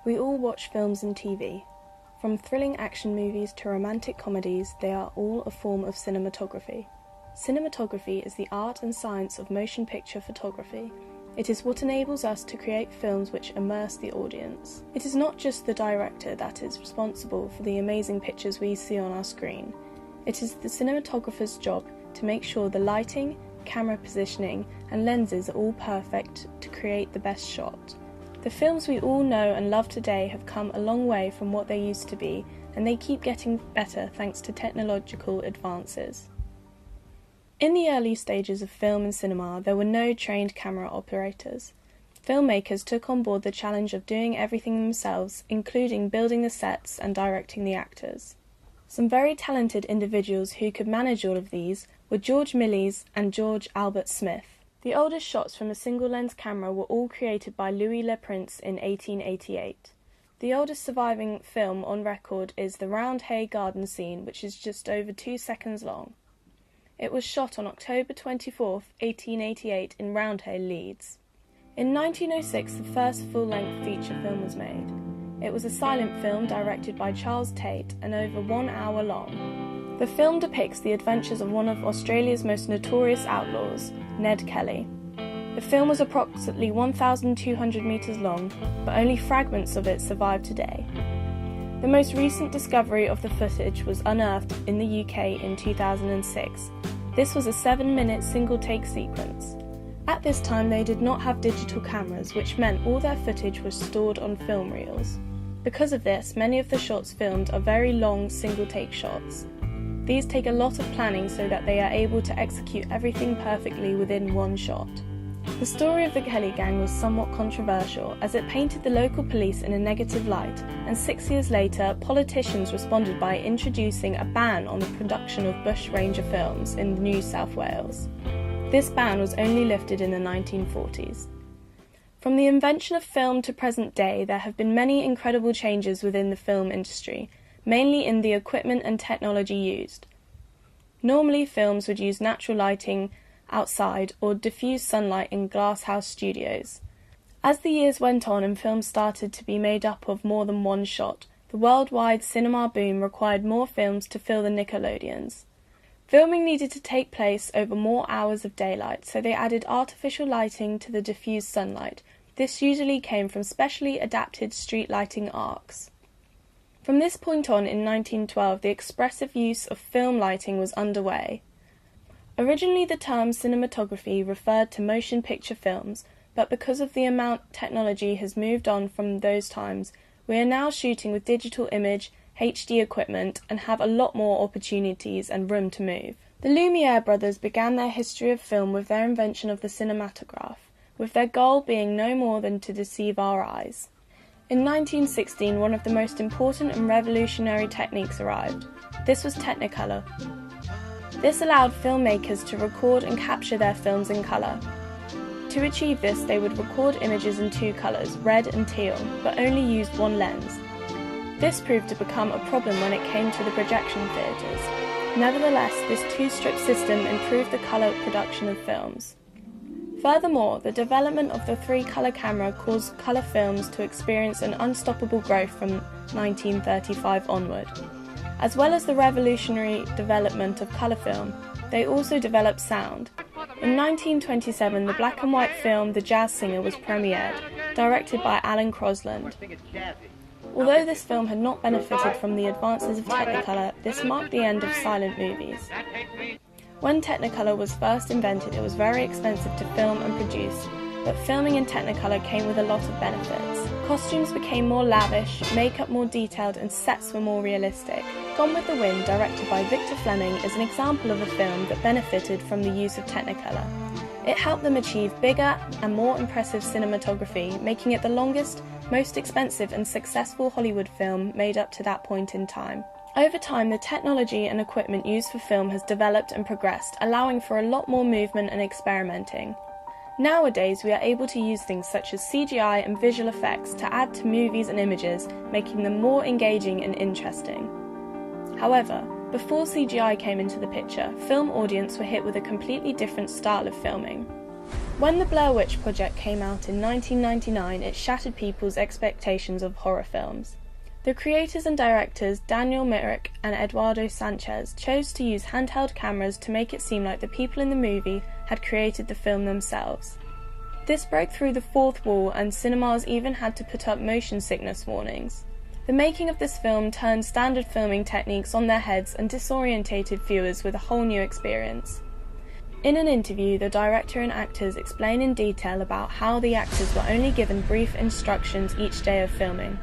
We all watch films and TV. From thrilling action movies to romantic comedies, they are all a form of cinematography. Cinematography is the art and science of motion picture photography. It is what enables us to create films which immerse the audience. It is not just the director that is responsible for the amazing pictures we see on our screen. It is the cinematographer's job to make sure the lighting, camera positioning, and lenses are all perfect to create the best shot. The films we all know and love today have come a long way from what they used to be, and they keep getting better thanks to technological advances. In the early stages of film and cinema, there were no trained camera operators. Filmmakers took on board the challenge of doing everything themselves, including building the sets and directing the actors. Some very talented individuals who could manage all of these were George Méliès and George Albert Smith. The oldest shots from a single-lens camera were all created by Louis Le Prince in 1888. The oldest surviving film on record is the Roundhay Garden scene, which is just over 2 seconds long. It was shot on October 24, 1888 in Roundhay, Leeds. In 1906, the first full-length feature film was made. It was a silent film directed by Charles Tate and over 1 hour long. The film depicts the adventures of one of Australia's most notorious outlaws, Ned Kelly. The film was approximately 1,200 metres long, but only fragments of it survive today. The most recent discovery of the footage was unearthed in the UK in 2006. This was a 7-minute single-take sequence. At this time they did not have digital cameras, which meant all their footage was stored on film reels. Because of this, many of the shots filmed are very long single-take shots. These take a lot of planning so that they are able to execute everything perfectly within one shot. The story of the Kelly gang was somewhat controversial, as it painted the local police in a negative light, and 6 years later, politicians responded by introducing a ban on the production of bushranger films in New South Wales. This ban was only lifted in the 1940s. From the invention of film to present day, there have been many incredible changes within the film industry, mainly in the equipment and technology used. Normally, films would use natural lighting outside or diffuse sunlight in glasshouse studios. As the years went on and films started to be made up of more than one shot, the worldwide cinema boom required more films to fill the Nickelodeons. Filming needed to take place over more hours of daylight, so they added artificial lighting to the diffused sunlight. This usually came from specially adapted street lighting arcs. From this point on, in 1912, the expressive use of film lighting was underway. Originally, the term cinematography referred to motion picture films, but because of the amount technology has moved on from those times, we are now shooting with digital image, HD equipment, and have a lot more opportunities and room to move. The Lumiere brothers began their history of film with their invention of the cinematograph, with their goal being no more than to deceive our eyes. In 1916, one of the most important and revolutionary techniques arrived. This was Technicolor. This allowed filmmakers to record and capture their films in colour. To achieve this, they would record images in 2 colours, red and teal, but only used one lens. This proved to become a problem when it came to the projection theatres. Nevertheless, this 2-strip system improved the colour production of films. Furthermore, the development of the 3-colour camera caused colour films to experience an unstoppable growth from 1935 onward. As well as the revolutionary development of colour film, they also developed sound. In 1927, the black and white film The Jazz Singer was premiered, directed by Alan Crosland. Although this film had not benefited from the advances of Technicolor, this marked the end of silent movies. When Technicolor was first invented, it was very expensive to film and produce, but filming in Technicolor came with a lot of benefits. Costumes became more lavish, makeup more detailed, and sets were more realistic. Gone with the Wind, directed by Victor Fleming, is an example of a film that benefited from the use of Technicolor. It helped them achieve bigger and more impressive cinematography, making it the longest, most expensive and successful Hollywood film made up to that point in time. Over time, the technology and equipment used for film has developed and progressed, allowing for a lot more movement and experimenting. Nowadays, we are able to use things such as CGI and visual effects to add to movies and images, making them more engaging and interesting. However, before CGI came into the picture, film audience were hit with a completely different style of filming. When the Blair Witch Project came out in 1999, it shattered people's expectations of horror films. The creators and directors Daniel Myrick and Eduardo Sanchez chose to use handheld cameras to make it seem like the people in the movie had created the film themselves. This broke through the fourth wall, and cinemas even had to put up motion sickness warnings. The making of this film turned standard filming techniques on their heads and disorientated viewers with a whole new experience. In an interview, the director and actors explain in detail about how the actors were only given brief instructions each day of filming.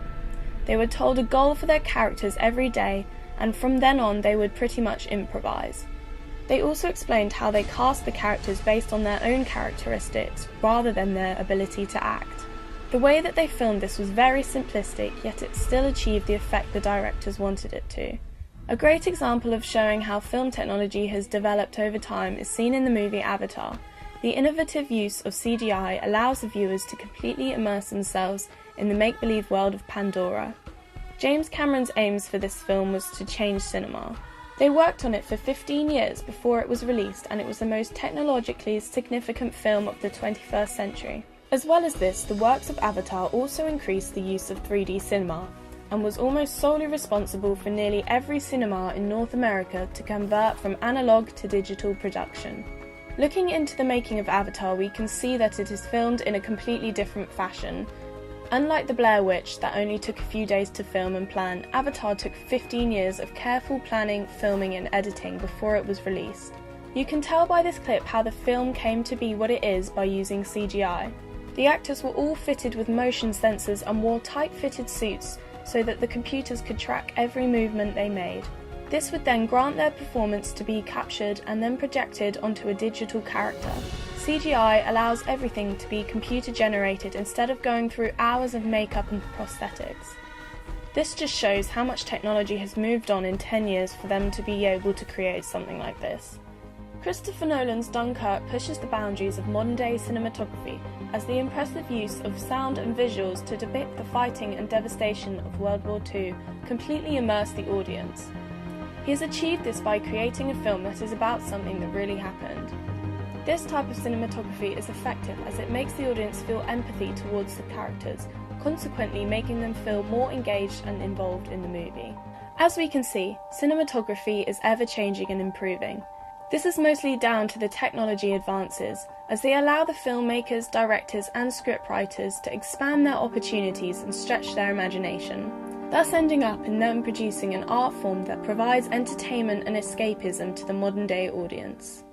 They were told a goal for their characters every day, and from then on they would pretty much improvise. They also explained how they cast the characters based on their own characteristics, rather than their ability to act. The way that they filmed this was very simplistic, yet it still achieved the effect the directors wanted it to. A great example of showing how film technology has developed over time is seen in the movie Avatar. The innovative use of CGI allows the viewers to completely immerse themselves in the make-believe world of Pandora. James Cameron's aims for this film was to change cinema. They worked on it for 15 years before it was released, and it was the most technologically significant film of the 21st century. As well as this, the works of Avatar also increased the use of 3D cinema, and was almost solely responsible for nearly every cinema in North America to convert from analog to digital production. Looking into the making of Avatar, we can see that it is filmed in a completely different fashion. Unlike the Blair Witch that only took a few days to film and plan, Avatar took 15 years of careful planning, filming and editing before it was released. You can tell by this clip how the film came to be what it is by using CGI. The actors were all fitted with motion sensors and wore tight-fitted suits so that the computers could track every movement they made. This would then grant their performance to be captured and then projected onto a digital character. CGI allows everything to be computer generated instead of going through hours of makeup and prosthetics. This just shows how much technology has moved on in 10 years for them to be able to create something like this. Christopher Nolan's Dunkirk pushes the boundaries of modern-day cinematography as the impressive use of sound and visuals to depict the fighting and devastation of World War II completely immerse the audience. He has achieved this by creating a film that is about something that really happened. This type of cinematography is effective as it makes the audience feel empathy towards the characters, consequently making them feel more engaged and involved in the movie. As we can see, cinematography is ever-changing and improving. This is mostly down to the technology advances, as they allow the filmmakers, directors and scriptwriters to expand their opportunities and stretch their imagination, thus ending up in them producing an art form that provides entertainment and escapism to the modern-day audience.